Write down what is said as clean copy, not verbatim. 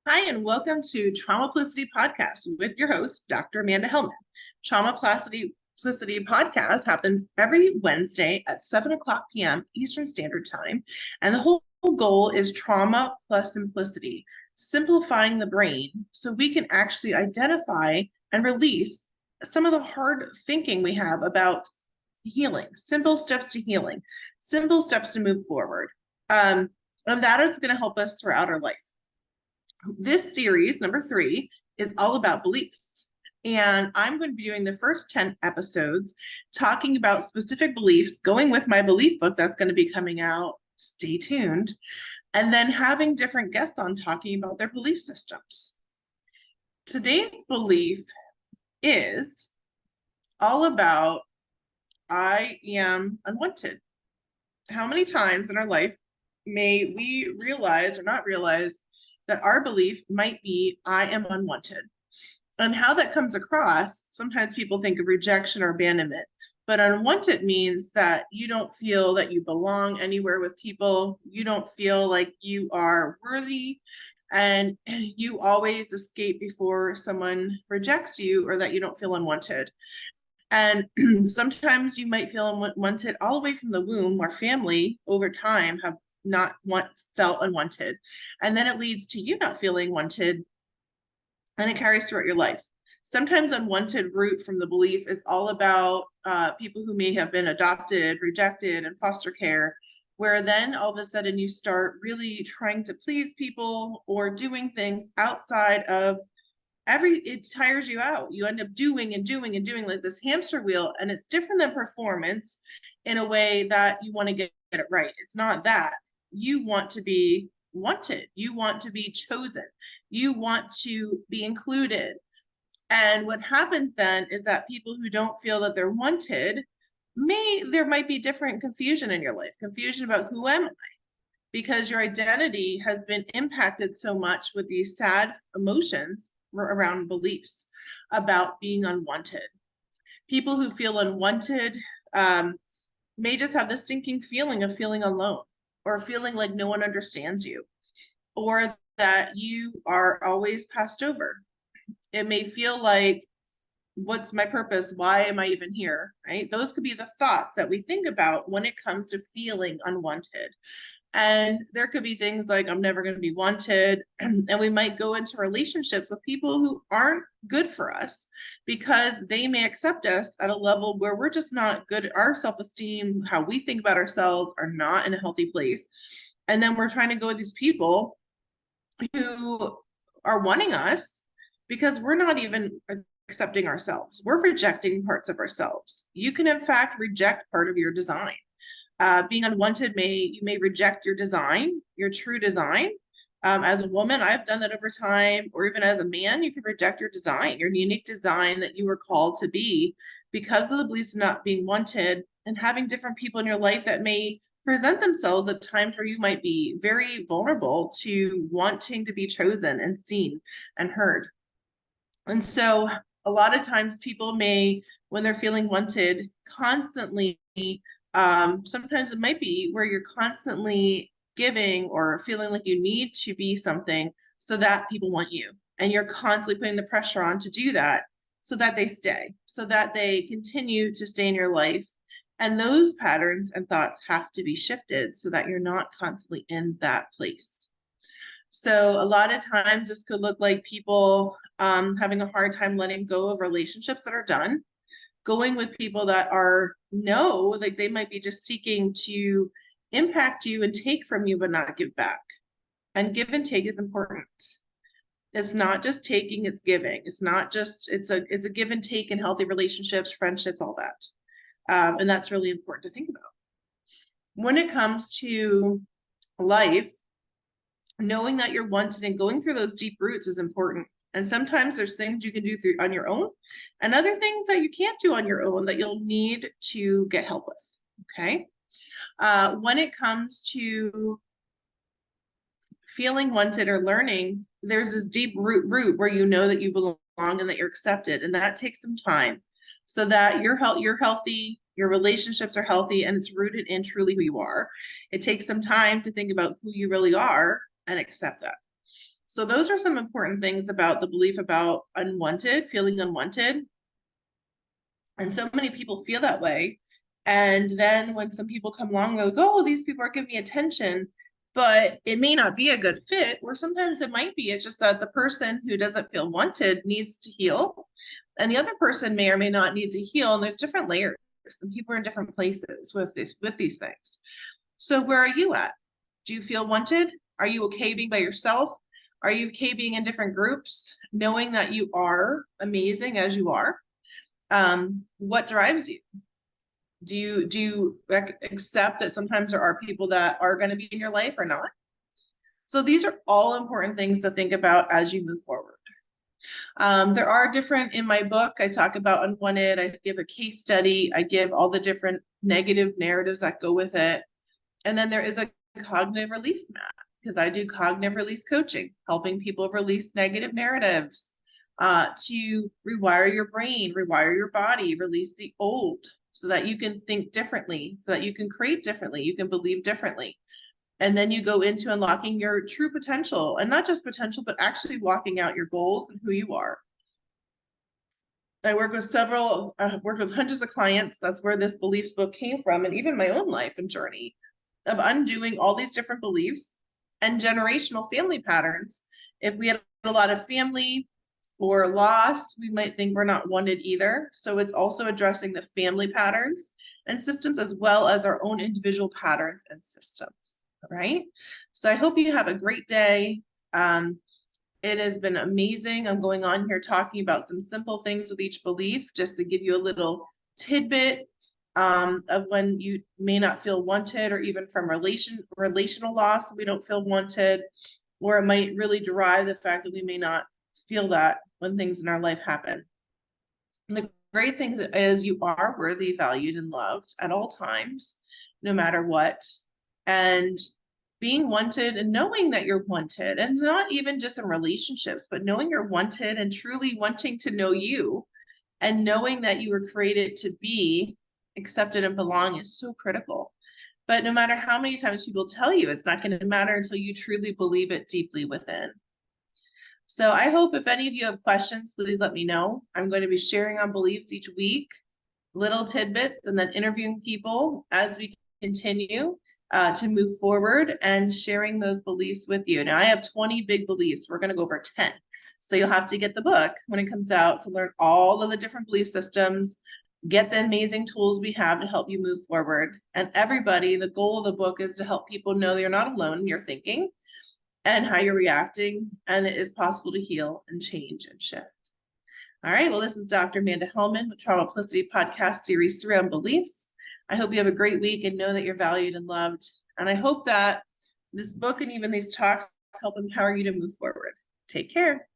Hi, and welcome to Traumaplicity Podcast with your host, Dr. Amanda Helman. Traumaplicity Podcast happens every Wednesday at 7 o'clock p.m. Eastern Standard Time. And the whole goal is trauma plus simplicity, simplifying the brain so we can actually identify and release some of the hard thinking we have about healing, simple steps to healing, simple steps to move forward. And that is going to help us throughout our life. This series, number 3, is all about beliefs. And I'm going to be doing the first 10 episodes talking about specific beliefs, going with my belief book that's going to be coming out. Stay tuned. And then having different guests on talking about their belief systems. Today's belief is all about I am unwanted. How many times in our life may we realize or not realize that our belief might be, I am unwanted? And how that comes across, sometimes people think of rejection or abandonment, but unwanted means that you don't feel that you belong anywhere with people. You don't feel like you are worthy, and you always escape before someone rejects you, or that you don't feel unwanted. And sometimes you might feel unwanted all the way from the womb, or family over time have not felt unwanted. And then it leads to you not feeling wanted, and it carries throughout your life. Sometimes unwanted root from the belief is all about people who may have been adopted, rejected, in foster care, where then all of a sudden you start really trying to please people or doing things outside of it tires you out. You end up doing and doing and doing like this hamster wheel, and it's different than performance in a way that you want to get it right. It's not that. You want to be wanted. You want to be chosen. You want to be included. And what happens then is that people who don't feel that they're wanted, there might be different confusion in your life, confusion about who am I? Because your identity has been impacted so much with these sad emotions around beliefs about being unwanted. People who feel unwanted may just have this sinking feeling of feeling alone, or feeling like no one understands you, or that you are always passed over. It may feel like, what's my purpose? Why am I even here? Right? Those could be the thoughts that we think about when it comes to feeling unwanted. And there could be things like, I'm never going to be wanted. And we might go into relationships with people who aren't good for us because they may accept us at a level where we're just not good. Our self-esteem, how we think about ourselves, are not in a healthy place. And then we're trying to go with these people who are wanting us because we're not even accepting ourselves. We're rejecting parts of ourselves. You can, in fact, reject part of your design. Being unwanted, you may reject your design, your true design. As a woman, I've done that over time, or even as a man, you can reject your design, your unique design that you were called to be, because of the beliefs of not being wanted, and having different people in your life that may present themselves at times where you might be very vulnerable to wanting to be chosen and seen and heard. And so a lot of times people may, when they're feeling wanted, constantly, sometimes it might be where you're constantly giving or feeling like you need to be something so that people want you. And you're constantly putting the pressure on to do that so that they stay, so that they continue to stay in your life. And those patterns and thoughts have to be shifted so that you're not constantly in that place. So a lot of times this could look like people having a hard time letting go of relationships that are done, going with people that like they might be just seeking to impact you and take from you, but not give back. And give and take is important. It's not just taking, it's giving. It's a give and take in healthy relationships, friendships, all that. And that's really important to think about. When it comes to life, knowing that you're wanted and going through those deep roots is important. And sometimes there's things you can do on your own, and other things that you can't do on your own that you'll need to get help with. Okay. When it comes to feeling wanted or learning, there's this deep root where you know that you belong and that you're accepted. And that takes some time so that you're healthy, your relationships are healthy, and it's rooted in truly who you are. It takes some time to think about who you really are and accept that. So those are some important things about the belief about unwanted, feeling unwanted. And so many people feel that way. And then when some people come along, they'll go, oh, these people are giving me attention, but it may not be a good fit, or sometimes it might be. It's just that the person who doesn't feel wanted needs to heal, and the other person may or may not need to heal. And there's different layers, and people are in different places with these things. So where are you at? Do you feel wanted? Are you okay being by yourself? Are you okay being in different groups, knowing that you are amazing as you are? What drives you? Do you accept that sometimes there are people that are going to be in your life or not? So these are all important things to think about as you move forward. There are different, in my book, I talk about unwanted, I give a case study, I give all the different negative narratives that go with it. And then there is a cognitive release map, because I do cognitive release coaching, helping people release negative narratives, to rewire your brain, rewire your body, release the old, so that you can think differently, so that you can create differently, you can believe differently. And then you go into unlocking your true potential, and not just potential, but actually walking out your goals and who you are. I work with worked with hundreds of clients. That's where this beliefs book came from, and even my own life and journey of undoing all these different beliefs and generational family patterns. If we had a lot of family or loss, we might think we're not wanted either. So it's also addressing the family patterns and systems, as well as our own individual patterns and systems. All right. So I hope you have a great day. It has been amazing. I'm going on here talking about some simple things with each belief, just to give you a little tidbit of when you may not feel wanted, or even from relational loss, we don't feel wanted, or it might really derive the fact that we may not feel that when things in our life happen. And the great thing is you are worthy, valued, and loved at all times, no matter what. And being wanted and knowing that you're wanted, and not even just in relationships, but knowing you're wanted and truly wanting to know you, and knowing that you were created to be accepted and belong, is so critical. But no matter how many times people tell you, it's not going to matter until you truly believe it deeply within. So I hope if any of you have questions, please let me know. I'm going to be sharing on beliefs each week, little tidbits, and then interviewing people as we continue to move forward and sharing those beliefs with you. Now I have 20 big beliefs. We're going to go over 10. So you'll have to get the book when it comes out to learn all of the different belief systems, get the amazing tools we have to help you move forward. And everybody, the goal of the book is to help people know you're not alone in your thinking and how you're reacting, and it is possible to heal and change and shift. All right, well, this is Dr. Amanda Helman with Traumaplicity Podcast Series 3 on beliefs. I hope you have a great week and know that you're valued and loved. And I hope that this book and even these talks help empower you to move forward. Take care.